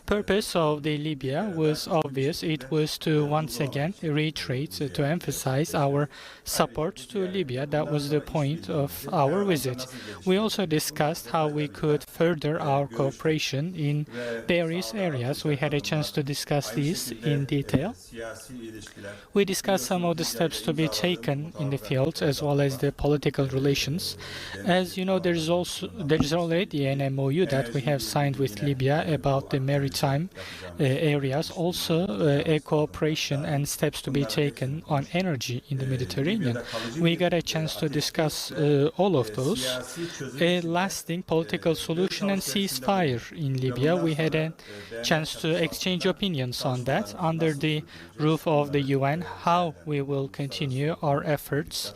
Purpose of the Libya was obvious. It was to once again reiterate, to emphasize our support to Libya. That was the point of our visit. We also discussed how we could further our cooperation in various areas. We had a chance to discuss these in detail. We discussed some of the steps to be taken in the field, as well as the political relations. As you know, there is already an MOU that we have signed with Libya about the maritime areas, also a cooperation and steps to be taken on energy in the Mediterranean. We got a chance to discuss all of those. A lasting political solution and ceasefire in Libya. We had a chance to exchange opinions on that under the roof of the UN, how we will continue our efforts